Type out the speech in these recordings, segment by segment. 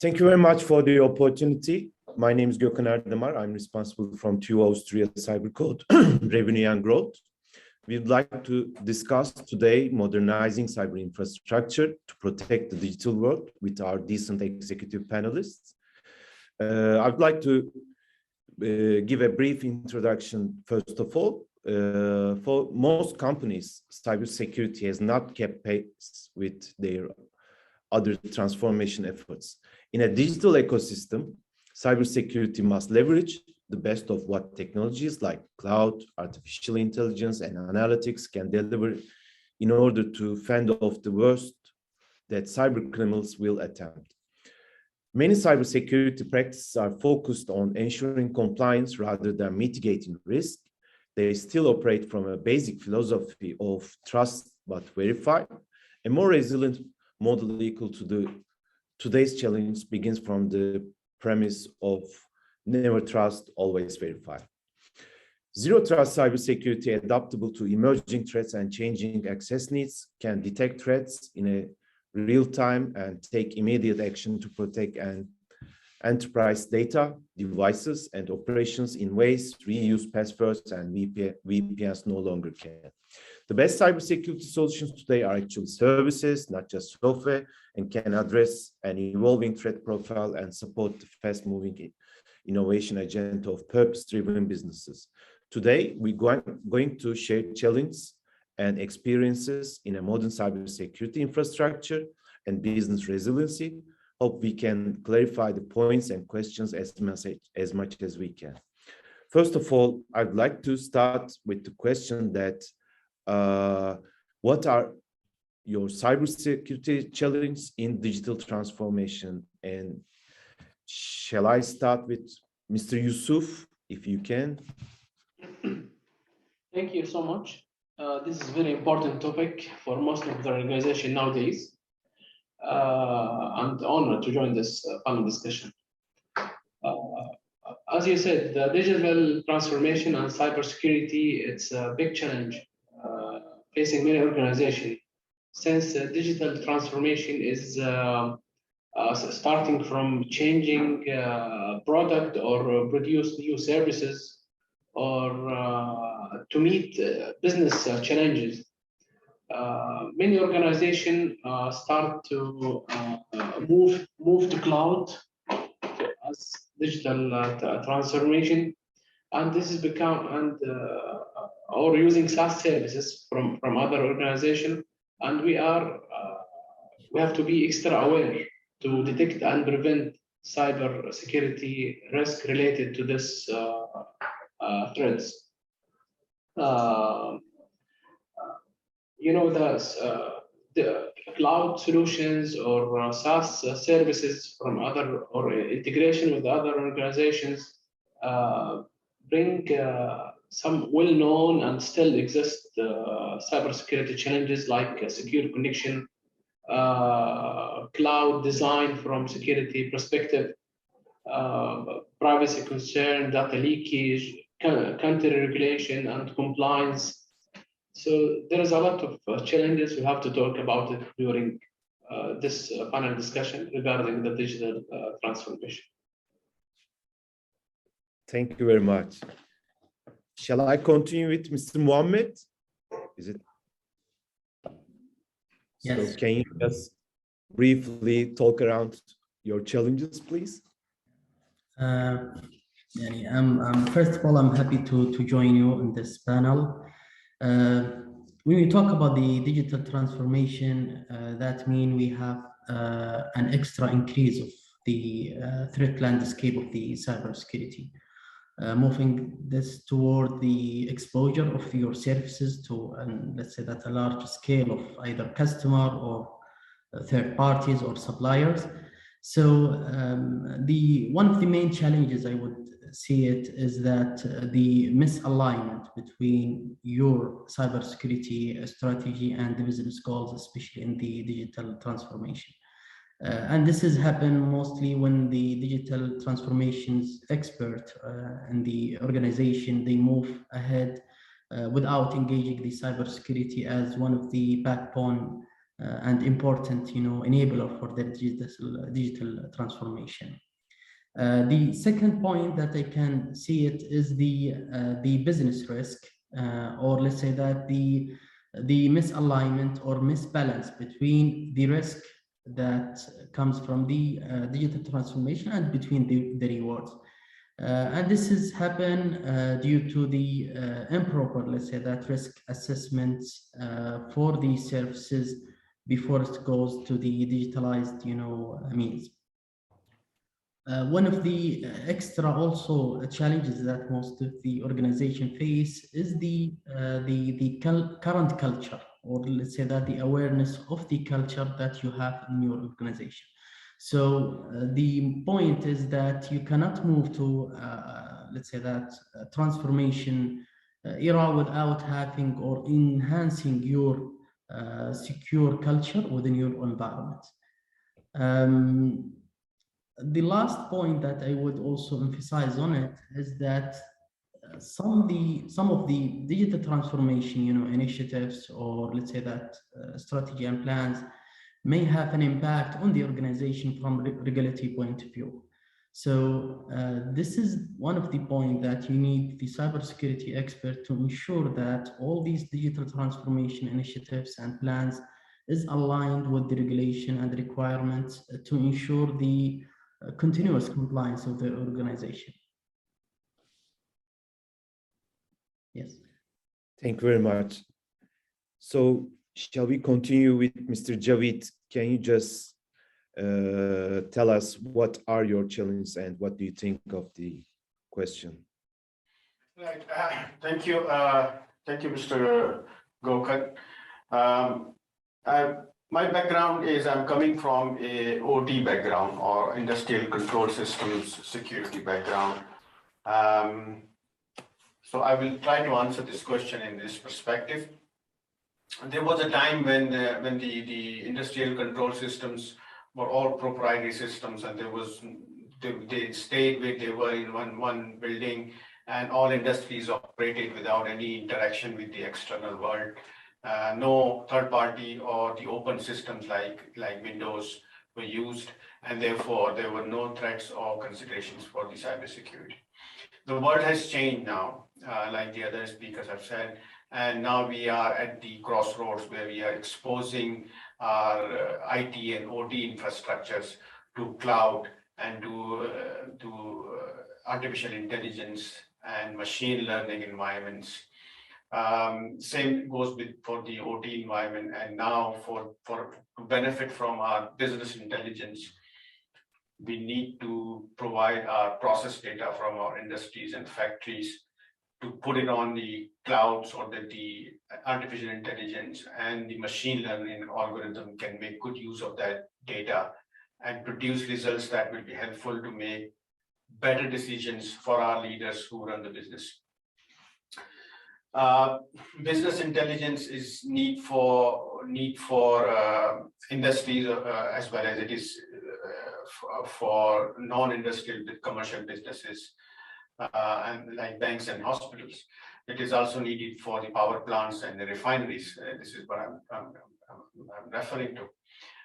Thank you very much for the opportunity. My name is Gökhan Erdamar. I'm responsible from TUV Austria GCC-SyberCode, Revenue and Growth. We'd like to discuss today modernizing cyber infrastructure to protect the digital world with our decent executive panelists. I'd like to give a brief introduction, first of all. For most companies, cybersecurity has not kept pace with their other transformation efforts. In a digital ecosystem, cybersecurity must leverage the best of what technologies like cloud, artificial intelligence, and analytics can deliver in order to fend off the worst that cyber criminals will attempt. Many cybersecurity practices are focused on ensuring compliance rather than mitigating risk. They still operate from a basic philosophy of trust but verify. A more resilient model equal to today's challenge begins from the premise of never trust, always verify. Zero trust cybersecurity, adaptable to emerging threats and changing access needs, can detect threats in a real time and take immediate action to protect enterprise data, devices, and operations in ways reuse passwords and VPNs no longer can. The best cybersecurity solutions today are actually services, not just software, and can address an evolving threat profile and support the fast-moving innovation agenda of purpose-driven businesses. Today, we're going to share challenges and experiences in a modern cybersecurity infrastructure and business resiliency. Hope we can clarify the points and questions as much as we can. First of all, I'd like to start with the question that what are your cybersecurity challenges in digital transformation? And shall I start with Mr. Yuosof, if you can? Thank you so much. This is a very important topic for most of the organization nowadays. I'm honored to join this panel discussion. As you said, the digital transformation and cybersecurity, it's a big challenge facing many organizations. Since digital transformation is starting from changing product or produce new services or to meet business challenges. Many organizations start to move to cloud as digital transformation, and this has become or using SaaS services from other organizations, and we have to be extra aware to detect and prevent cyber security risk related to this threats. You know, the cloud solutions or SaaS services from other or integration with other organizations bring some well-known and still exist cybersecurity challenges like secure connection, cloud design from security perspective, privacy concern, data leakage, country regulation, and compliance. So there is a lot of challenges. We have to talk about it during this panel discussion regarding the digital transformation. Thank you very much. Shall I continue with Mr. Mohammed? Is it? Yes. So can you just briefly talk around your challenges, please? First of all, I'm happy to join you in this panel. When we talk about the digital transformation, that means we have an extra increase of the threat landscape of the cybersecurity. Moving this toward the exposure of your services to, let's say that a large scale of either customer or third parties or suppliers. So one of the main challenges I would see it is that the misalignment between your cybersecurity strategy and the business goals, especially in the digital transformation. And this has happened mostly when the digital transformations expert in the organization, they move ahead without engaging the cybersecurity as one of the backbone and important, enabler for the digital transformation. The second point that I can see it is the business risk, or let's say that the misalignment or misbalance between the risk that comes from the digital transformation and between the rewards. And this has happened due to the improper, let's say that, risk assessments for these services before it goes to the digitalized, means. One of the extra also challenges that most of the organization face is the current culture, or let's say that the awareness of the culture that you have in your organization. So the point is that you cannot move to, let's say that, transformation era without having or enhancing your secure culture within your environment. The last point that I would also emphasize on it is that some of the digital transformation, initiatives, or let's say that strategy and plans may have an impact on the organization from a regulatory point of view. So this is one of the points that you need the cybersecurity expert to ensure that all these digital transformation initiatives and plans is aligned with the regulation and requirements to ensure the continuous compliance of the organization. Yes. Thank you very much. So shall we continue with Mr. Javed? Can you just tell us what are your challenges and what do you think of the question? Right. Thank you. Thank you, Mr. Gökhan. My background is I'm coming from a OT background, or industrial control systems security background. So I will try to answer this question in this perspective. There was a time when the industrial control systems were all proprietary systems, and they stayed where they were in one building, and all industries operated without any interaction with the external world. No third party or the open systems like Windows were used, and therefore there were no threats or considerations for the cybersecurity. The world has changed now, like the other speakers have said, and now we are at the crossroads where we are exposing our IT and OT infrastructures to cloud and to artificial intelligence and machine learning environments. Same goes for the OT environment, and now to benefit from our business intelligence, we need to provide our process data from our industries and factories to put it on the cloud so that the artificial intelligence and the machine learning algorithm can make good use of that data and produce results that will be helpful to make better decisions for our leaders who run the business. Business intelligence is need for industries as well as it is for non-industrial commercial businesses and like banks and hospitals. It is also needed for the power plants and the refineries. This is what I'm referring to.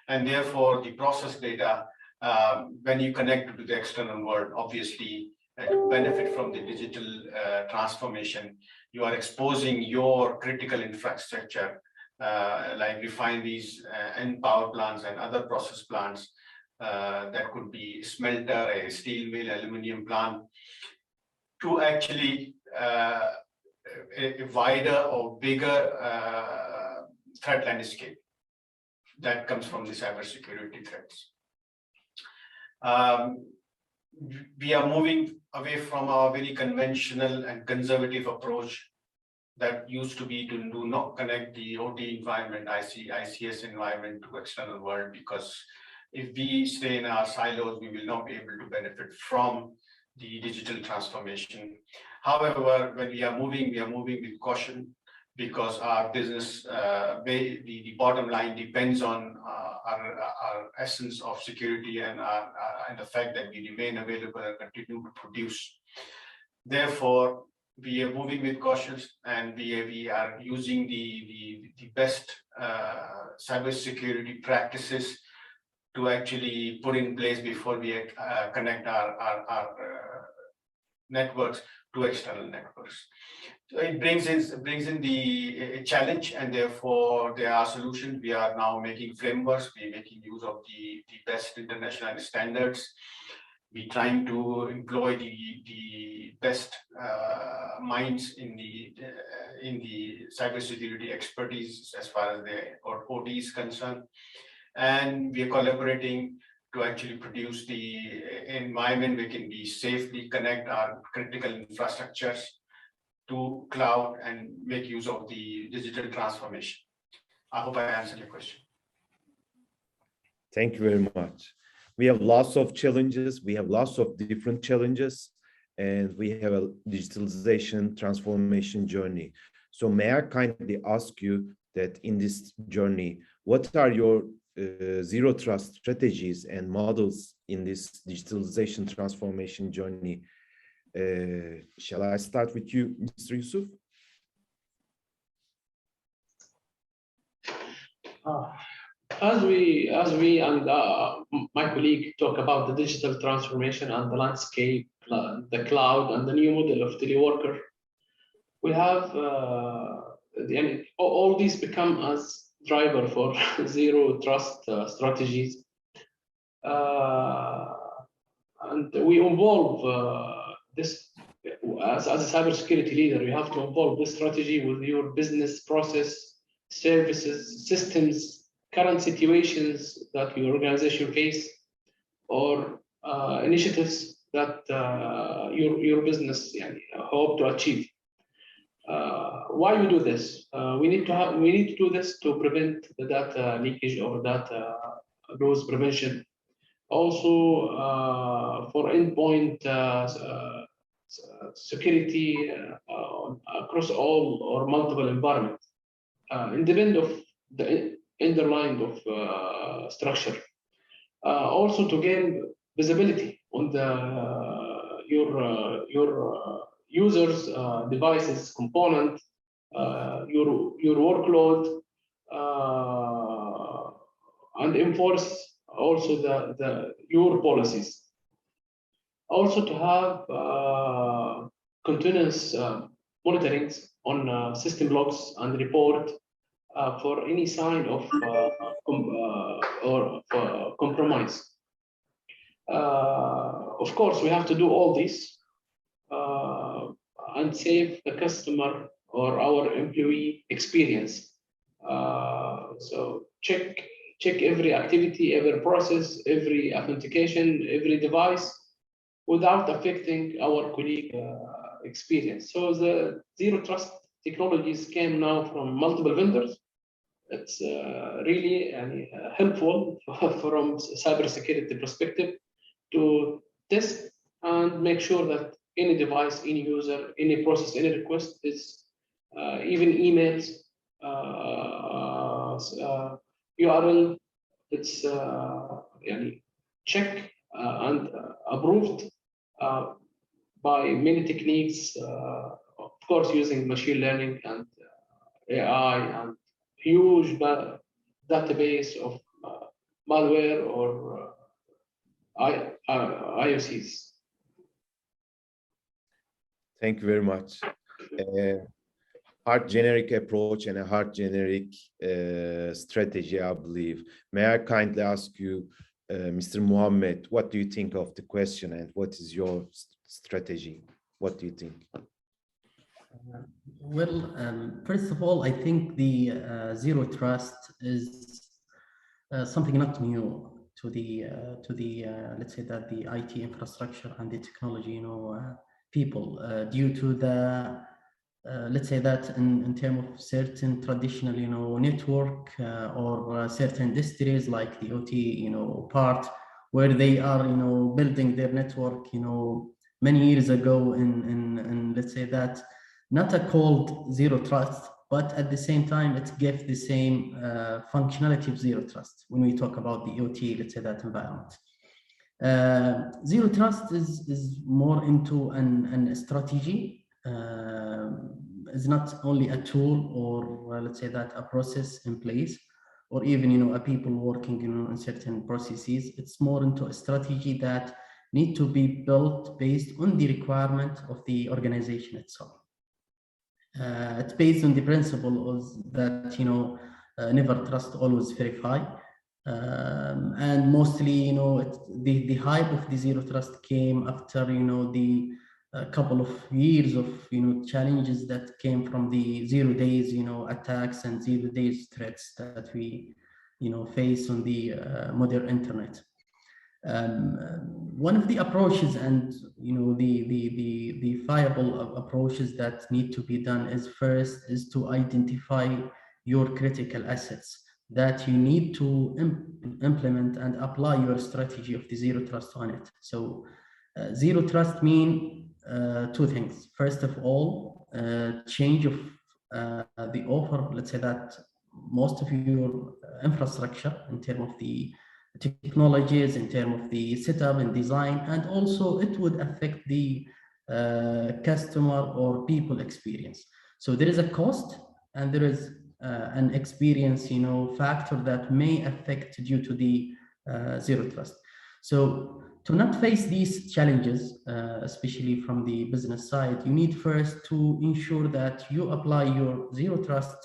And therefore, the process data, when you connect to the external world, obviously, to benefit from the digital transformation, you are exposing your critical infrastructure, like refineries and power plants and other process plants. That could be smelter, a steel mill, aluminum plant, to actually a wider or bigger threat landscape that comes from the cybersecurity threats. We are moving away from our very conventional and conservative approach that used to be to do not connect the OT environment, ICS environment to external world, because if we stay in our silos, we will not be able to benefit from the digital transformation. However, when we are moving with caution, because our business, the bottom line depends on our essence of security and the fact that we remain available and continue to produce. Therefore, we are moving with caution, and we are using the best cybersecurity practices to actually put in place before we connect our networks to external networks. So it brings in the challenge, and therefore there are solutions. We are now making frameworks. We're making use of the best international standards. We're trying to employ the best minds in the cybersecurity expertise as far as the OT is concerned, and we are collaborating to actually produce the environment we can be safely connect our critical infrastructures to cloud and make use of the digital transformation. I hope I answered your question. Thank you very much. We have lots of challenges. We have lots of different challenges, and we have a digitalization transformation journey. So may I kindly ask you that in this journey, what are your zero trust strategies and models in this digitalization transformation journey? Shall I start with you, Mr. Yuosof? As we and my colleague talk about the digital transformation and the landscape, the cloud and the new model of teleworker, we have all these become as driver for zero trust strategies, and we involve this as a cybersecurity leader. You have to involve this strategy with your business process, services, systems, current situations that your organization face, or initiatives that your business hope to achieve. Why we do this? We need to do this to prevent the data leakage or data loss prevention. Also, for endpoint security across all or multiple environments, independent of the underlying of structure. Also to gain visibility on the your users, devices, component, your workload, and enforce also your policies. Also to have continuous monitoring on system logs and report for any sign of compromise. Of course, we have to do all this and save the customer or our employee experience. So check every activity, every process, every authentication, every device without affecting our colleague experience. So the zero trust technologies came now from multiple vendors. It's really helpful from cybersecurity perspective to test and make sure that any device, any user, any process, any request is even emails, URL, it's checked and approved by many techniques, of course using machine learning and AI and huge database of malware or IOCs. Thank you very much. Hard generic approach and a hard generic strategy, I believe. May I kindly ask you, Mr. Mohammed, what do you think of the question and what is your strategy? What do you think? First of all, I think the zero trust is something not new to the let's say that the IT infrastructure and the technology, people, due to the let's say that in terms of certain traditional network or certain industries like the OT part, where they are building their network many years ago in let's say that not a called zero trust, but at the same time it gives the same functionality of zero trust when we talk about the OT, let's say that environment. Zero trust is more into a strategy is not only a tool or let's say that a process in place, or even a people working in certain processes. It's more into a strategy that need to be built based on the requirement of the organization itself. It's based on the principle that never trust, always verify. And mostly, the hype of the zero trust came after the couple of years of challenges that came from the 0 days attacks and 0 days threats that we face on the modern internet. One of the approaches and the viable approaches that need to be done is first is to identify your critical assets that you need to implement and apply your strategy of the zero trust on it. So zero trust mean two things. First of all, change of the offer, let's say that most of your infrastructure in terms of the technologies, in terms of the setup and design, and also it would affect the customer or people experience. So there is a cost and there is an experience factor that may affect due to the zero trust. So to not face these challenges, especially from the business side, you need first to ensure that you apply your zero trust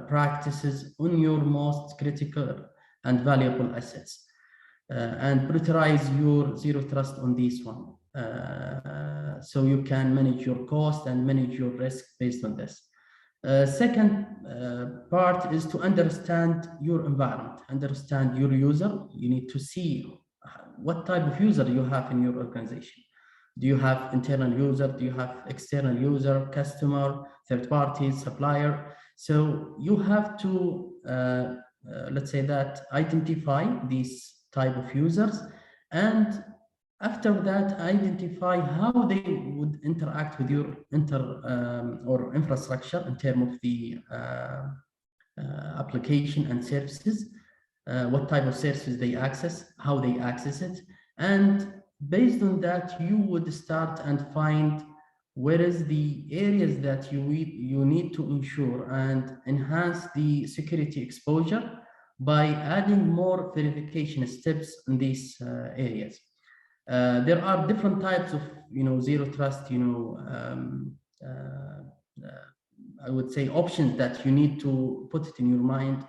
practices on your most critical and valuable assets, and prioritize your zero trust on this one, so you can manage your cost and manage your risk based on this. Second part is to understand your environment, understand your user. You need to see what type of user you have in your organization. Do you have internal user? Do you have external user, customer, third party, supplier? So you have to let's say that identify these type of users, and after that identify how they would interact with your or infrastructure in terms of the application and services, what type of services they access, how they access it, and based on that you would start and find where is the areas that you need to ensure and enhance the security exposure by adding more verification steps in these areas. There are different types of zero trust I would say options that you need to put it in your mind.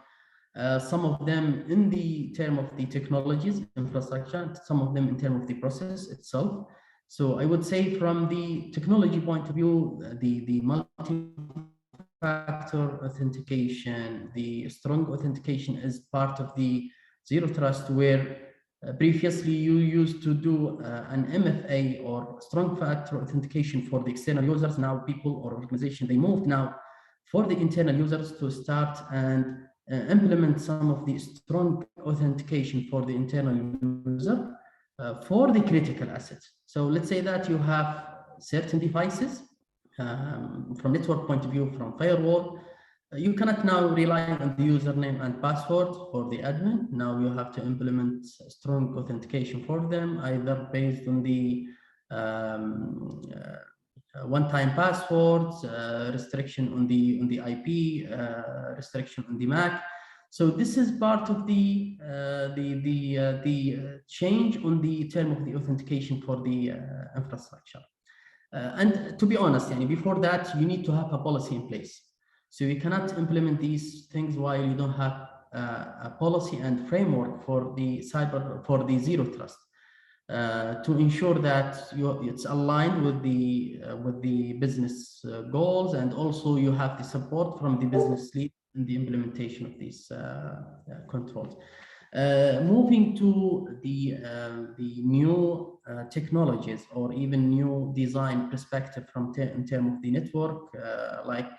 Some of them in the term of the technologies infrastructure, some of them in terms of the process itself. So I would say from the technology point of view, the multi-factor authentication, the strong authentication is part of the zero trust, where previously you used to do an MFA or strong factor authentication for the external users. Now people or organization, they moved now for the internal users to start and implement some of the strong authentication for the internal user for the critical assets. So let's say that you have certain devices from network point of view, from firewall, you cannot now rely on the username and password for the admin. Now you have to implement strong authentication for them, either based on the one-time passwords, restriction on the IP, restriction on the MAC. So this is part of the change on the term of the authentication for the infrastructure. And to be honest, before that, you need to have a policy in place. So you cannot implement these things while you don't have a policy and framework for the zero trust, to ensure that it's aligned with the business goals, and also you have the support from the business lead in the implementation of these controls. Moving to the new technologies or even new design perspective in terms of the network, like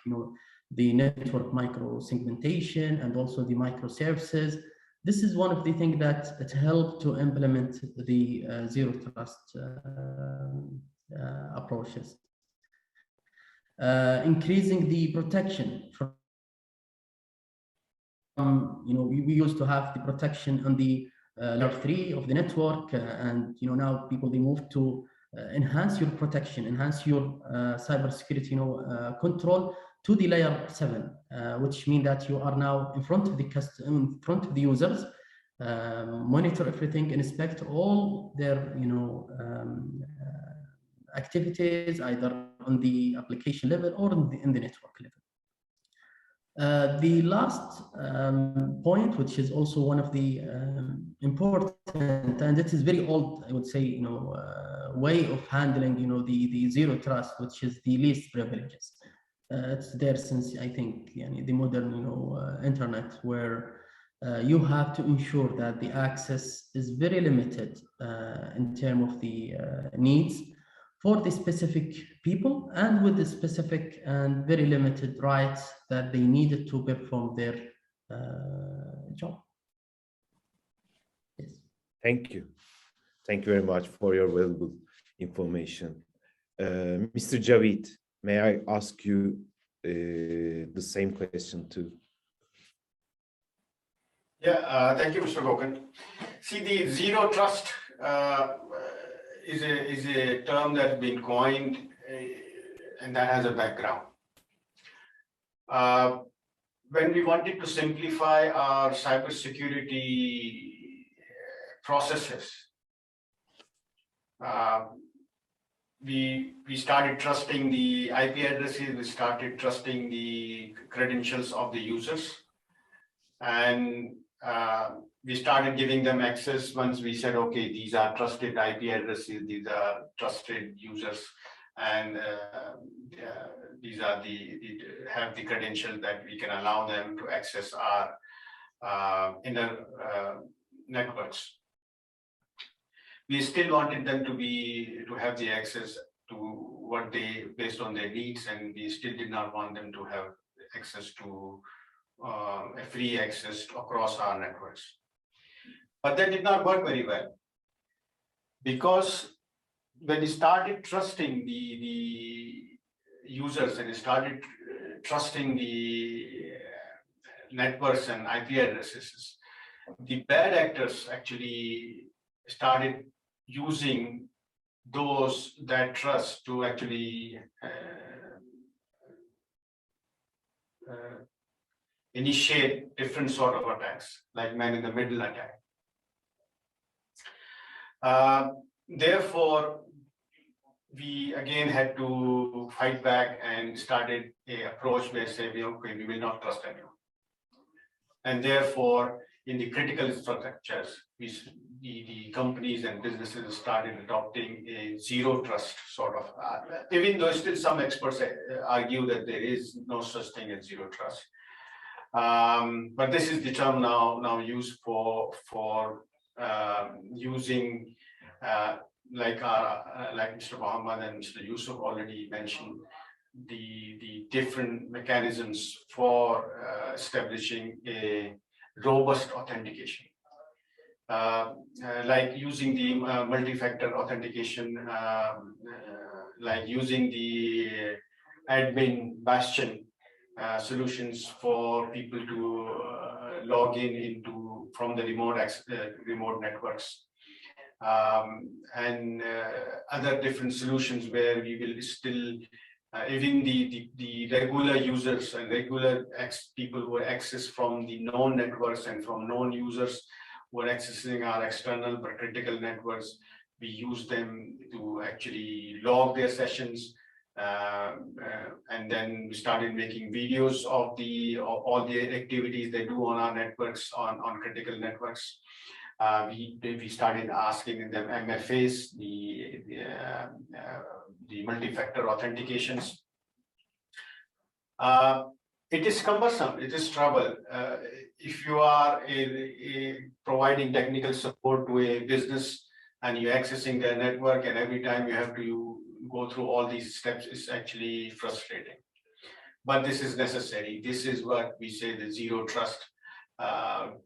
the network micro segmentation and also the microservices. This is one of the things that it helped to implement the zero trust approaches. Increasing the protection from, we used to have the protection on the layer 3 of the network, and now people, they move to enhance your protection, enhance your cybersecurity, control to the layer 7, which means that you are now in front of the in front of the users, monitor everything, inspect all their, activities, either on the application level or in the network level. The last point, which is also one of the important, and it is very old, I would say, way of handling, the zero trust, which is the least privileges. It's there since, I think, the modern, internet, where you have to ensure that the access is very limited in terms of the needs for the specific people, and with the specific and very limited rights that they needed to perform their job. Yes. Thank you. Thank you very much for your valuable information. Mr. Javed, may I ask you the same question too? Yeah, thank you, Mr. Gökhan. See, the zero trust is a term that's been coined, and that has a background. When we wanted to simplify our cybersecurity processes, we started trusting the IP addresses, we started trusting the credentials of the users, and we started giving them access once we said, okay, these are trusted IP addresses, these are trusted users, and these are have the credentials that we can allow them to access our inner networks. We still wanted them to have the access to what based on their needs, and we still did not want them to have access to a free access across our networks. But that did not work very well, because when we started trusting the users and started trusting the networks and IP addresses, the bad actors actually started using that trust to actually initiate different sort of attacks, like man-in-the-middle attack. Therefore, we again had to fight back and started an approach where say, okay, we will not trust anyone. And therefore, in the critical infrastructures, the companies and businesses started adopting a zero trust sort of, even though still some experts argue that there is no such thing as zero trust. But this is the term now used for using like Mr. Mohammed and Mr. Yuosof already mentioned, the different mechanisms for establishing a robust authentication, like using the multi-factor authentication, like using the admin bastion solutions for people to log into from the remote networks, and other different solutions where we will still even the regular users and regular people who access from the known networks and from known users who are accessing our external but critical networks, we use them to actually log their sessions. And then we started making videos of all the activities they do on our networks, on critical networks. We started asking them MFAs, the multi-factor authentications. It is cumbersome, it is trouble. If you are providing technical support to a business and you're accessing their network, and every time you have to go through all these steps, is actually frustrating. But this is necessary. This is what we say the zero trust. And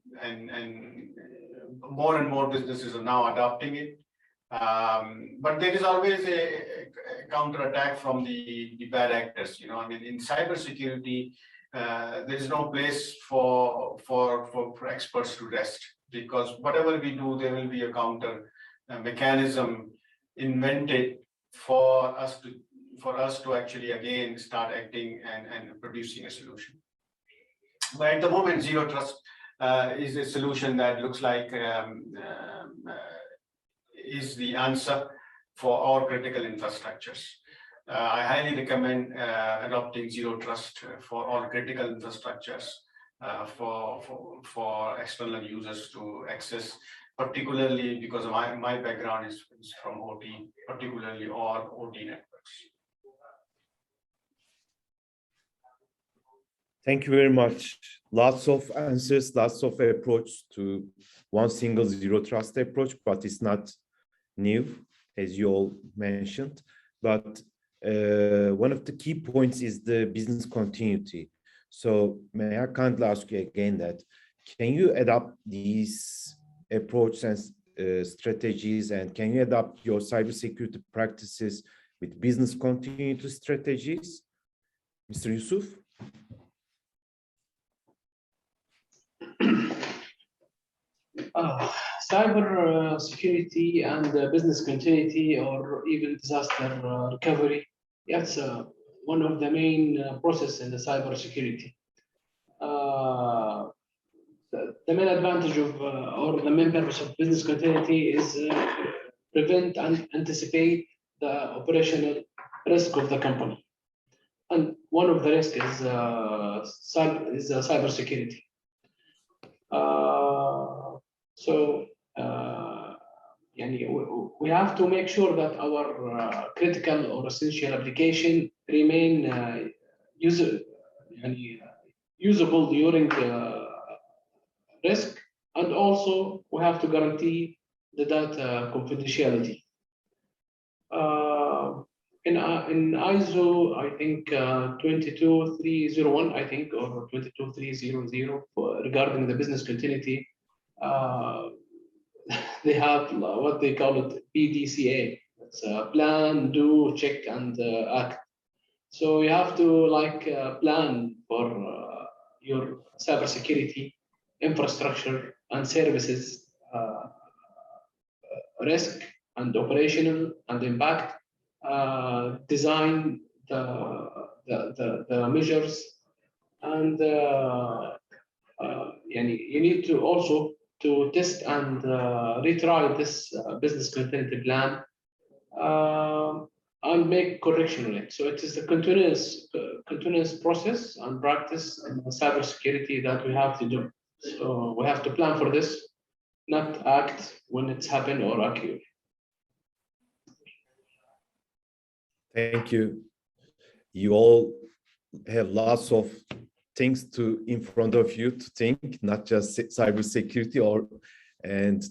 more and more businesses are now adopting it. But there is always a counterattack from the bad actors. I mean, in cybersecurity, there is no place for experts to rest, because whatever we do, there will be a counter mechanism invented for us to actually again start acting and producing a solution. But at the moment, zero trust is a solution that looks like is the answer for all critical infrastructures. I highly recommend adopting zero trust for all critical infrastructures for external users to access, particularly because my background is from OT, particularly all OT networks. Thank you very much. Lots of answers, lots of approach to one single zero trust approach, but it's not new, as you all mentioned. But one of the key points is the business continuity. So may I kindly ask you again that, can you adopt these approaches and strategies, and can you adopt your cybersecurity practices with business continuity strategies? Mr. Yuosof? Cyber security and business continuity, or even disaster recovery, that's one of the main processes in the cyber security. The main advantage of or the main purpose of business continuity is prevent and anticipate the operational risk of the company, and one of the risks is cyber security. So we have to make sure that our critical or essential application remain usable during the risk, and also we have to guarantee the data confidentiality. In ISO, I think 22301, I think, or 22300, regarding the business continuity, they have what they call it PDCA. It's plan, do, check, and act. So you have to plan for your cybersecurity infrastructure and services risk and operational and impact. Design the measures, and you need to also to test and retry this business continuity plan and make correction on it. So it is a continuous process and practice in cybersecurity that we have to do. So we have to plan for this, not act when it's happened or occurred. Thank you. You all have lots of things in front of you to think, not just cybersecurity and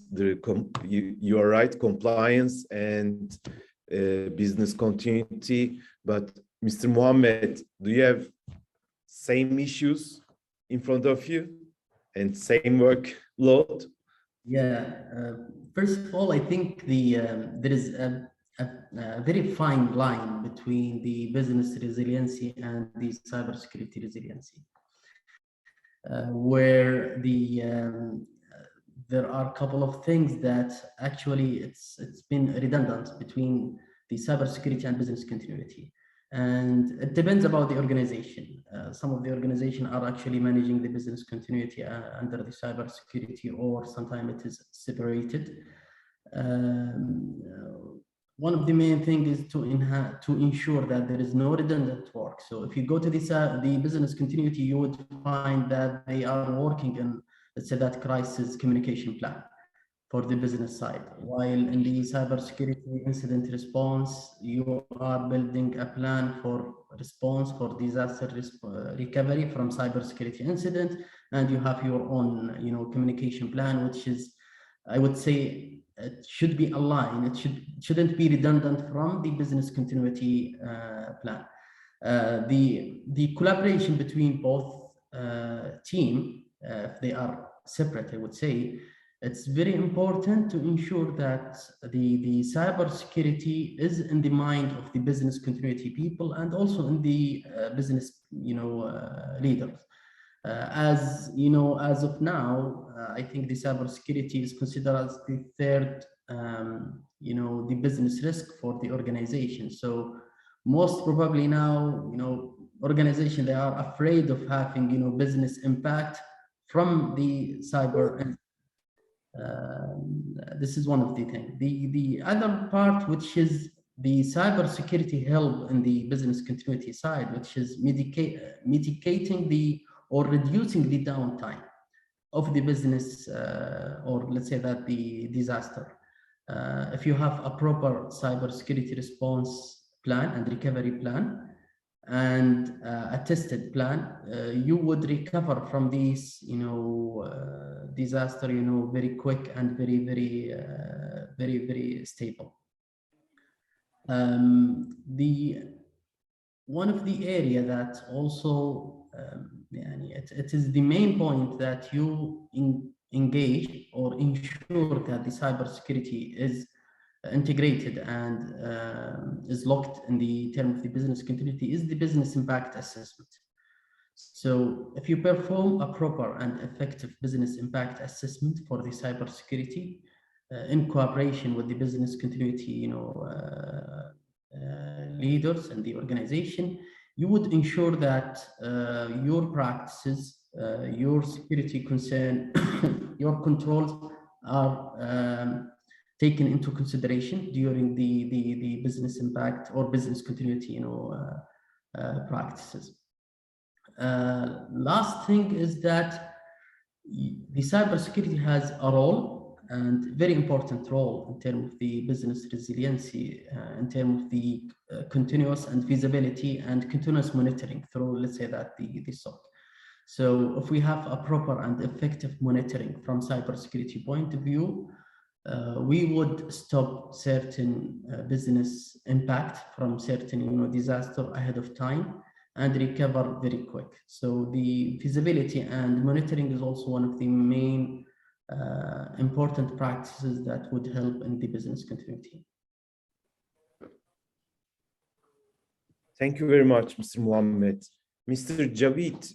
you are right, compliance and business continuity. But Mr. Mohammed, do you have same issues in front of you and same workload? Yeah. First of all, I think there is a very fine line between the business resiliency and the cybersecurity resiliency, where there are a couple of things that actually it's been redundant between the cybersecurity and business continuity, and it depends about the organization. Some of the organizations are actually managing the business continuity under the cybersecurity, or sometimes it is separated. One of the main things is to ensure that there is no redundant work. So if you go to the business continuity, you would find that they are working in, let's say, that crisis communication plan for the business side, while in the cybersecurity incident response, you are building a plan for response for disaster recovery from cybersecurity incident, and you have your own, communication plan, which is, I would say, it should be aligned. It shouldn't be redundant from the business continuity plan. The collaboration between both team, if they are separate, I would say, it's very important to ensure that the cybersecurity is in the mind of the business continuity people, and also in the business leaders. As you know, as of now, I think the cybersecurity is considered as the third, the business risk for the organization. So most probably now, organizations, they are afraid of having, business impact from the cyber. And this is one of the things. The other part, which is the cybersecurity help in the business continuity side, which is mitigating or reducing the downtime of the business, or let's say that the disaster. If you have a proper cybersecurity response plan and recovery plan and a tested plan, you would recover from these, disaster, very quick and very stable. One of the area that also it is the main point that you engage or ensure that the cybersecurity is integrated and is locked in the term of the business continuity is the business impact assessment. So if you perform a proper and effective business impact assessment for the cybersecurity in cooperation with the business continuity, leaders and the organization, you would ensure that your practices, your security concern, your controls are taken into consideration during the business impact or business continuity, practices. Last thing is that the cybersecurity has a role, and very important role, in terms of the business resiliency, in terms of the continuous and visibility and continuous monitoring through, let's say that the SOC. So if we have a proper and effective monitoring from cybersecurity point of view, we would stop certain business impact from certain disaster ahead of time and recover very quick. So the visibility and monitoring is also one of the main important practices that would help in the business continuity. Thank you very much, Mr. Mohammed. Mr. Javed,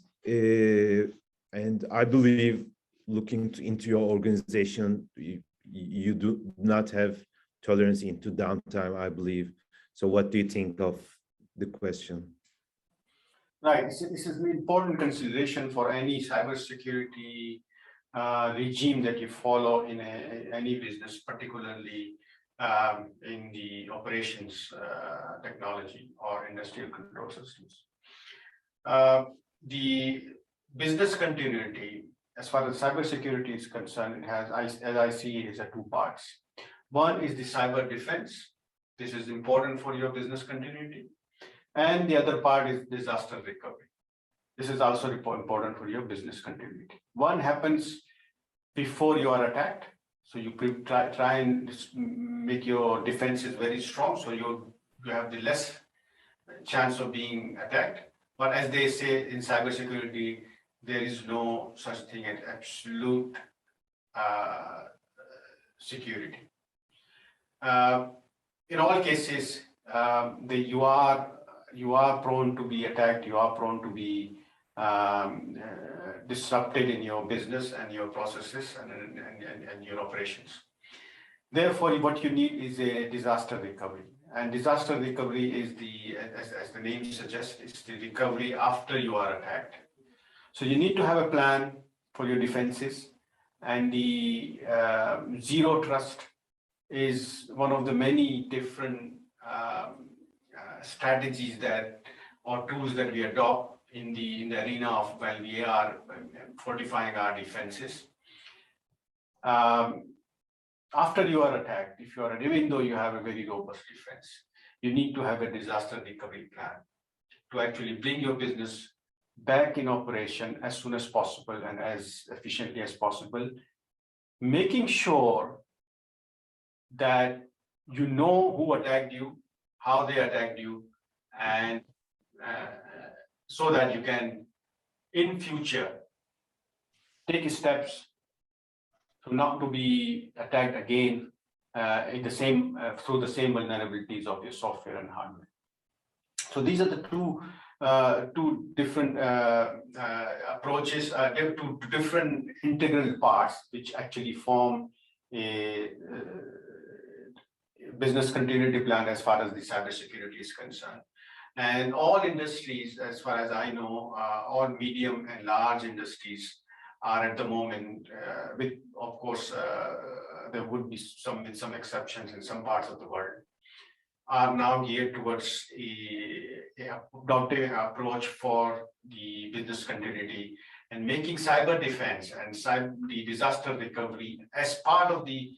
and I believe looking into your organization, you do not have tolerance into downtime, I believe. So what do you think of the question? Right, this is an important consideration for any cybersecurity regime that you follow in any business, particularly in the operations technology or industrial control systems. The business continuity, as far as cybersecurity is concerned, it has, as I see it, is two parts. One is the cyber defense. This is important for your business continuity. And the other part is disaster recovery. This is also important for your business continuity. One happens before you are attacked. So you try and make your defenses very strong, so you have the less chance of being attacked. But as they say in cybersecurity, there is no such thing as absolute security. In all cases, you are prone to be attacked. You are prone to be disrupted in your business and your processes and your operations. Therefore, what you need is a disaster recovery. And disaster recovery is as the name suggests, it's the recovery after you are attacked. So you need to have a plan for your defenses, and the zero trust is one of the many different strategies or tools that we adopt in the arena of while we are fortifying our defenses. After you are attacked, even though you have a very robust defense, you need to have a disaster recovery plan to actually bring your business back in operation as soon as possible and as efficiently as possible, making sure that you know who attacked you, how they attacked you, and so that you can, in future, take steps to not to be attacked again through the same vulnerabilities of your software and hardware. So these are the two two different approaches, to different integral parts, which actually form a business continuity plan as far as the cybersecurity is concerned. And all industries, as far as I know, all medium and large industries are at the moment, with of course there would be some exceptions in some parts of the world, are now geared towards adopting an approach for the business continuity and making cyber defense and the disaster recovery as part of the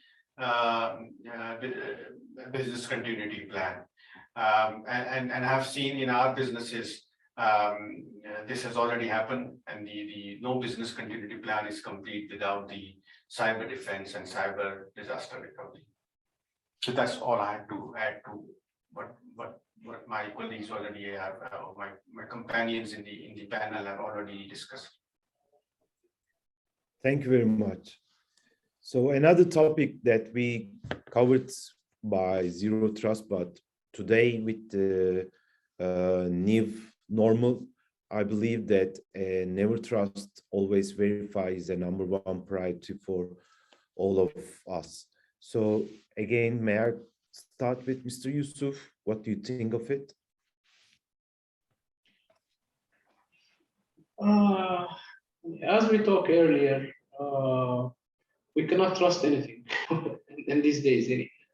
business continuity plan. And have seen in our businesses, this has already happened, and the no business continuity plan is complete without the cyber defense and cyber disaster recovery. So that's all I had to add to what my colleagues already have, my companions in the panel have already discussed. Thank you very much. So another topic that we covered by Zero Trust, but today with the new normal, I believe that never trust, always verify is a #1 priority for all of us. So again, may I start with Mr. Yuosof? What do you think of it? As we talked earlier, we cannot trust anything in these days.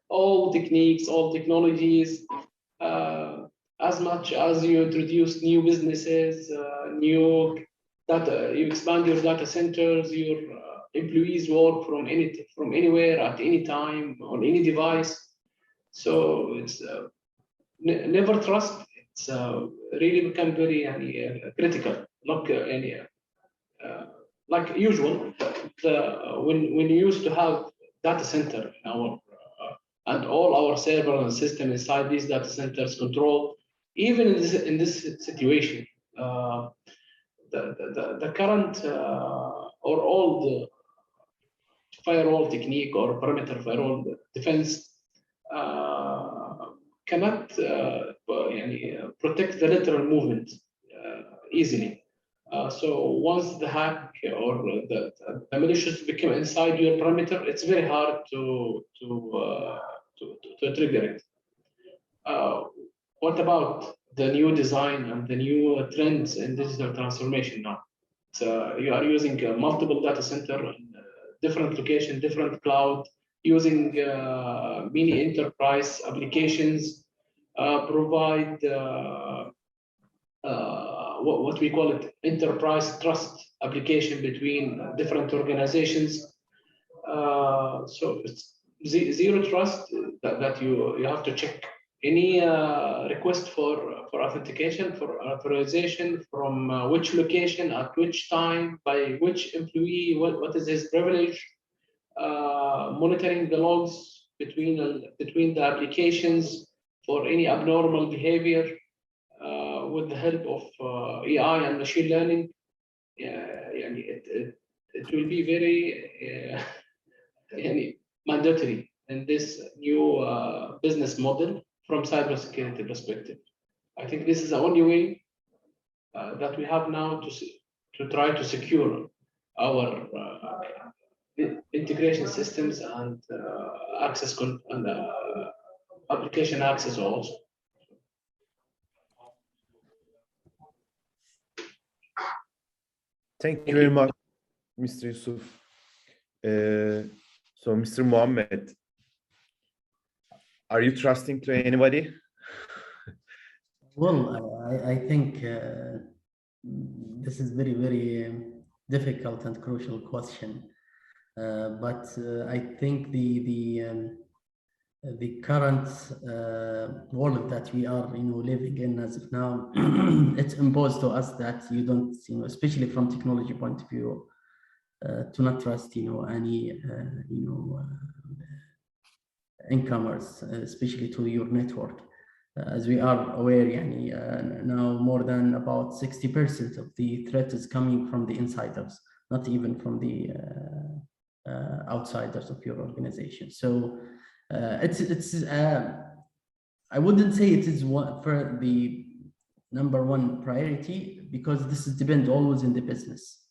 All techniques, all technologies, as much as you introduce new businesses, new data, you expand your data centers, your employees work from anywhere at any time on any device. So it's never trust. It's really become very critical. Like usual, when you used to have data center in our and all our server and system inside these data centers control, even in this situation, the current or old firewall technique or perimeter firewall defense cannot protect the lateral movement easily. So once the hack or the malicious become inside your perimeter, it's very hard to trigger it. What about the new design and the new trends in digital transformation now? So you are using multiple data center in different location, different cloud, using many enterprise applications, provide what we call it enterprise trust application between different organizations. So it's zero trust that you have to check any request for authentication, for authorization, from which location, at which time, by which employee, what is his privilege, monitoring the logs between the applications for any abnormal behavior with the help of AI and machine learning. It will be very mandatory in this new business model from cybersecurity perspective. I think this is the only way that we have now to try to secure our integration systems and access and application access also. Thank you very much, Mr. Yuosof. So, Mr. Mohammed, are you trusting to anybody? Well, I think this is very, very difficult and crucial question. But I think the current world that we are living in as of now, it's imposed to us that you don't, especially from technology point of view, to not trust any incomers, especially to your network. As we are aware, now more than about 60% of the threat is coming from the insiders, not even from the outsiders of your organization. So I wouldn't say it is for the number one priority, because this is depend always in the business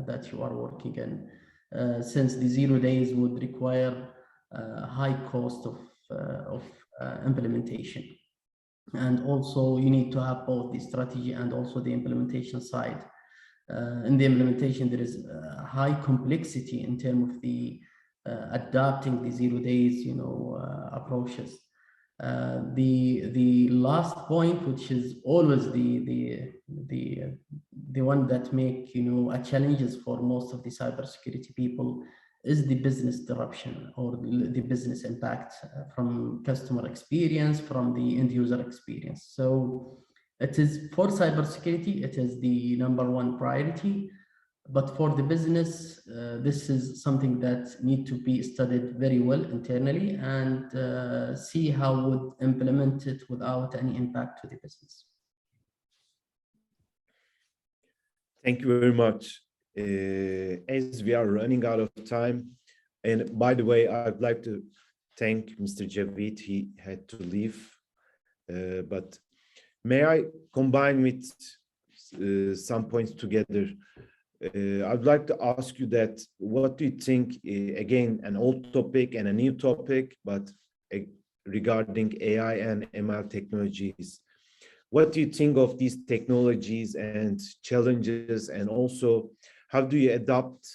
that you are working in, since the 0 days would require high cost of implementation. And also you need to have both the strategy and also the implementation side. In the implementation, there is high complexity in terms of the adapting the 0 days, approaches. The last point, which is always the one that make a challenges for most of the cybersecurity people, is the business disruption or the business impact from customer experience, from the end user experience. So it is for cybersecurity, it is the number one priority. But for the business, this is something that need to be studied very well internally and see how would implement it without any impact to the business. Thank you very much. As we are running out of time, and by the way, I'd like to thank Mr. Javed. He had to leave, but may I combine with some points together? I'd like to ask you that, what do you think, again, an old topic and a new topic, but regarding AI and ML technologies, what do you think of these technologies and challenges, and also how do you adopt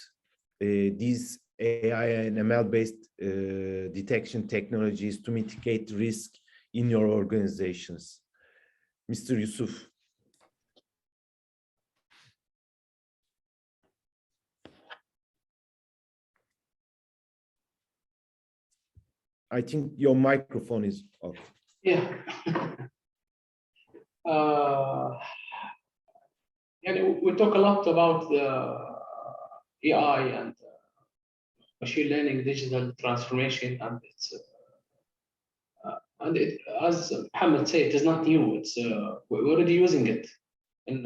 these AI and ML-based detection technologies to mitigate risk in your organizations? Mr. Yuosof. I think your microphone is off. Yeah. We talk a lot about the AI and machine learning, digital transformation, and it's as Mohammed said, it is not new. It's we're already using it in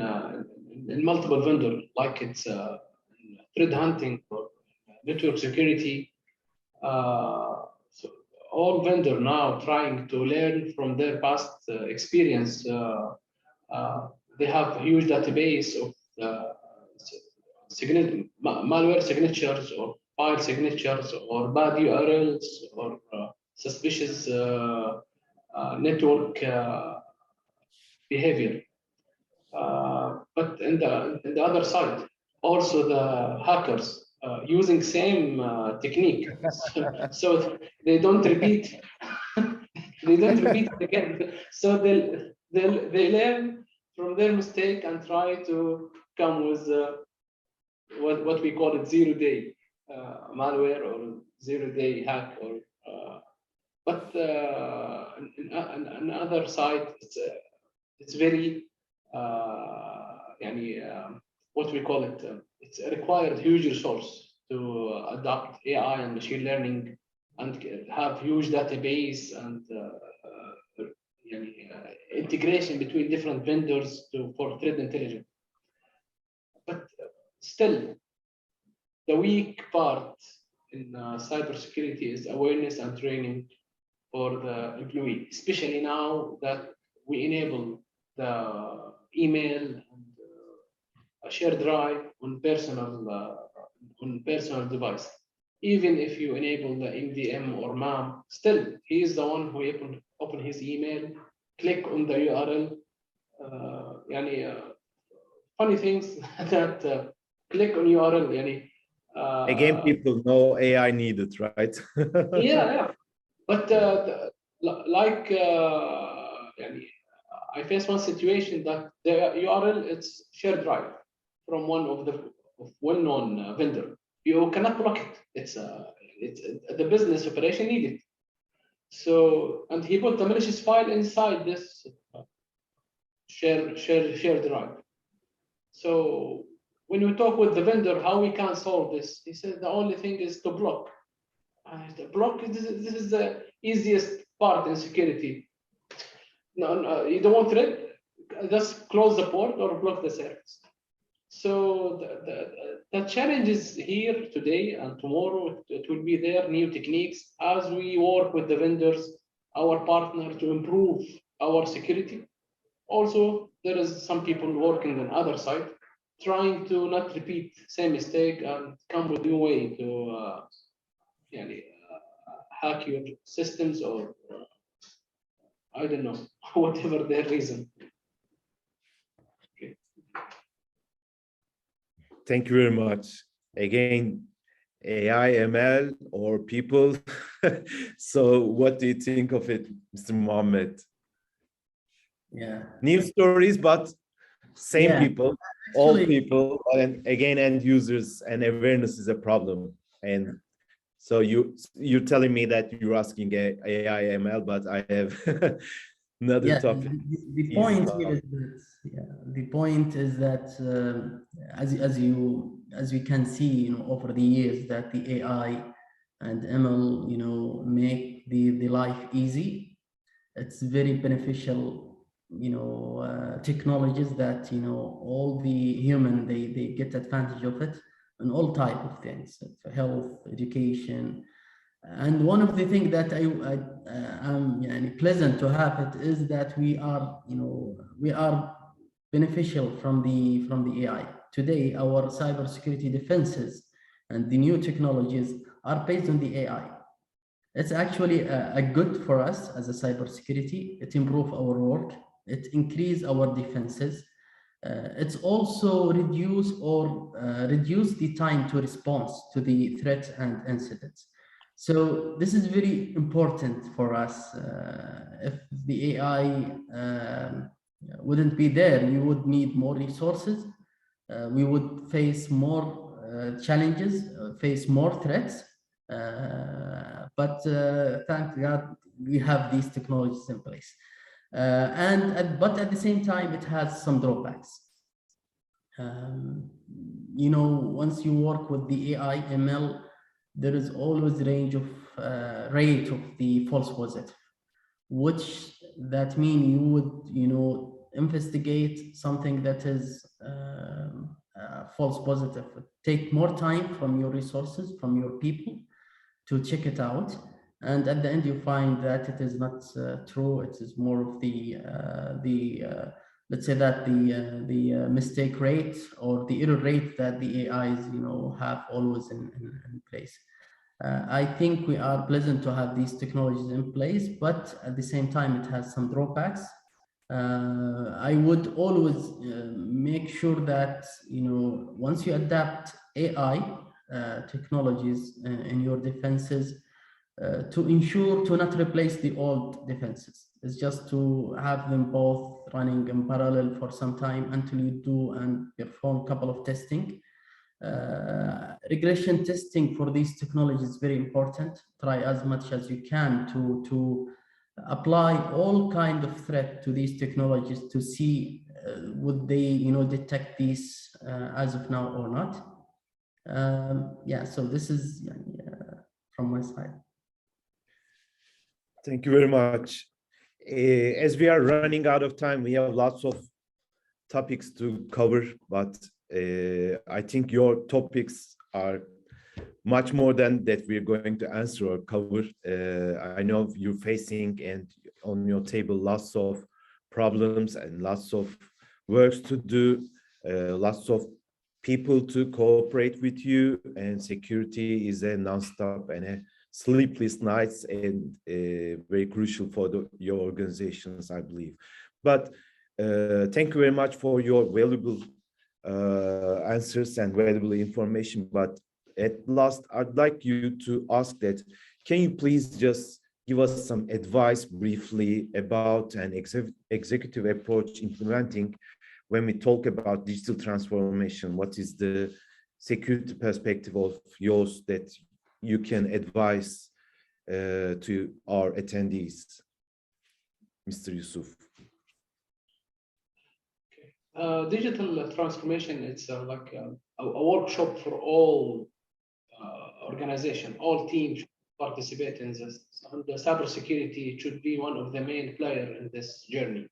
multiple vendors, like it's threat hunting or network security. So all vendors now trying to learn from their past experience. They have a huge database of malware signatures or file signatures or bad URLs or suspicious network behavior. But in the other side, also the hackers using same technique, so they don't repeat. They don't repeat it again. So they learn from their mistake and try to come with what we call it 0-day malware or 0-day hack. Or but on the other side, it's very what we call it. It's a required huge resource to adopt AI and machine learning and have huge database and integration between different vendors for threat intelligence. But still, the weak part in cybersecurity is awareness and training for the employee, especially now that we enable the email and a shared drive on personal device. Even if you enable the MDM or MAM, still he is the one who open his email, click on the URL. Funny things that click on URL. Again, people know AI needed, right? Yeah. But I faced one situation that the URL it's shared drive from one of the well-known vendor. You cannot block it. It's the business operation needed. So, and he put the malicious file inside this shared drive. So when we talk with the vendor how we can solve this, he said the only thing is to block. Block. This is the easiest part in security. No, you don't want threat. Just close the port or block the service. So the challenge is here today and tomorrow. It will be there, new techniques as we work with the vendors, our partner, to improve our security. Also, there is some people working on other side, trying to not repeat same mistake and come with new way to hack your systems or I don't know, whatever their reason. Okay. Thank you very much. Again, AI, ML, or people. So what do you think of it, Mr. Mohammed? Yeah. New stories, but same Yeah. people, all people, and again, end users, and awareness is a problem. And so you're telling me that you're asking AI, ML, but I have another topic. The point here is that the point is that as we can see, over the years, that the AI and ML, make the life easy. It's very beneficial, technologies that all the human they get advantage of it in all type of things, health, education. And one of the things that I'm pleasant to have it is that we are beneficial from the AI. Today, our cybersecurity defenses and the new technologies are based on the AI. It's actually a good for us as a cybersecurity. It improves our work. It increase our defenses. It's also reduce the time to response to the threats and incidents. So this is very important for us. If the AI wouldn't be there, we would need more resources. We would face more challenges, face more threats. But thank God we have these technologies in place. But at the same time, it has some drawbacks. Once you work with the AI, ML, there is always range of rate of the false positive, which that mean you would investigate something that is false positive. Take more time from your resources, from your people, to check it out, and at the end you find that it is not true. It is more of the let's say that the mistake rate or the error rate that the AIs have always in place. I think we are pleasant to have these technologies in place, but at the same time it has some drawbacks. I would always make sure that once you adapt AI technologies in your defenses, to ensure to not replace the old defenses. It's just to have them both running in parallel for some time until you do and perform a couple of testing. Regression testing for these technologies is very important. Try as much as you can to apply all kind of threat to these technologies to see would they detect these as of now or not. So this is from my side. Thank you very much. As we are running out of time, we have lots of topics to cover, but I think your topics are much more than that we're going to answer or cover. I know you're facing and on your table lots of problems and lots of works to do, lots of people to cooperate with you, and security is a non-stop and a sleepless nights and very crucial for your organizations, I believe. But thank you very much for your valuable answers and valuable information. But at last, I'd like you to ask that, can you please just give us some advice briefly about an executive approach implementing when we talk about digital transformation? What is the security perspective of yours that you can advise to our attendees, Mr. Yuosof? Digital transformation, it's like a workshop for all organizations, all teams participate in this. And the cybersecurity should be one of the main players in this journey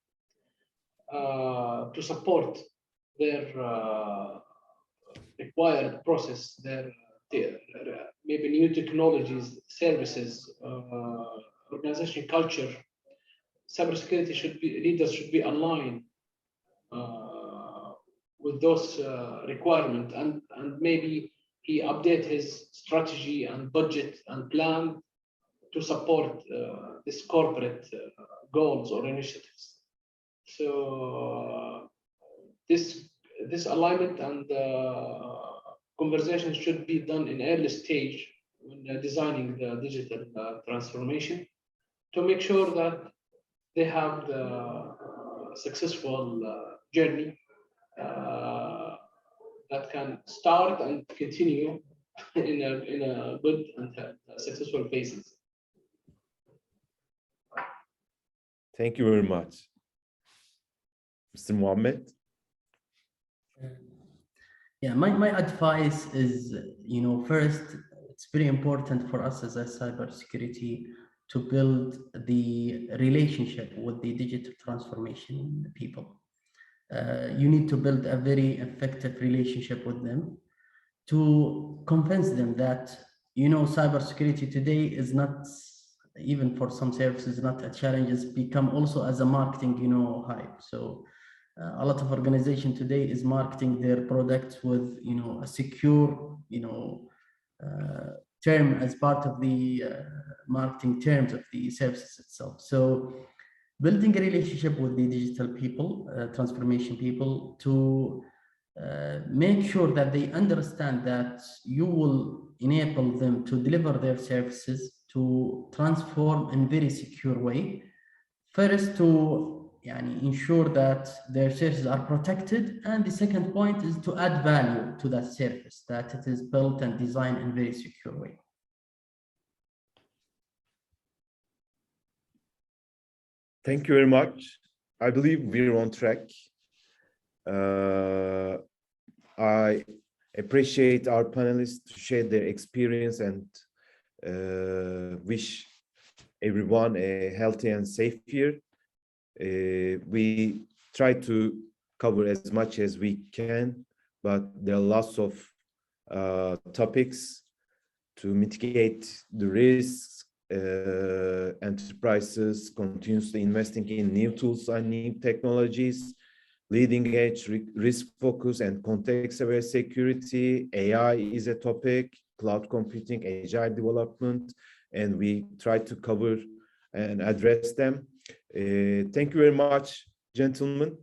to support their required process, their maybe new technologies, services, organization culture, cybersecurity leaders should be aligned with those requirements, and maybe he update his strategy and budget and plan to support this corporate goals or initiatives. So this alignment and conversation should be done in early stage when designing the digital transformation, to make sure that they have the successful journey that can start and continue in a good and successful phases. Thank you very much. Mr. Mohammed? Yeah, my advice is, first, it's very important for us as a cybersecurity to build the relationship with the digital transformation people. You need to build a very effective relationship with them to convince them that, cybersecurity today is not, even for some services, not a challenge, it's become also as a marketing, hype. So a lot of organization today is marketing their products with, a secure, term as part of the marketing terms of the services itself. So building a relationship with the digital people, transformation people, to make sure that they understand that you will enable them to deliver their services, to transform in very secure way. First, to ensure that their services are protected, and the second point is to add value to that service, that it is built and designed in a very secure way. Thank you very much. I believe we're on track. I appreciate our panelists to share their experience and wish everyone a healthy and safe year. We try to cover as much as we can, but there are lots of topics to mitigate the risks. Enterprises continuously investing in new tools and new technologies, leading edge risk focus and context-aware security. AI is a topic, cloud computing, agile development, and we try to cover and address them. Thank you very much, gentlemen.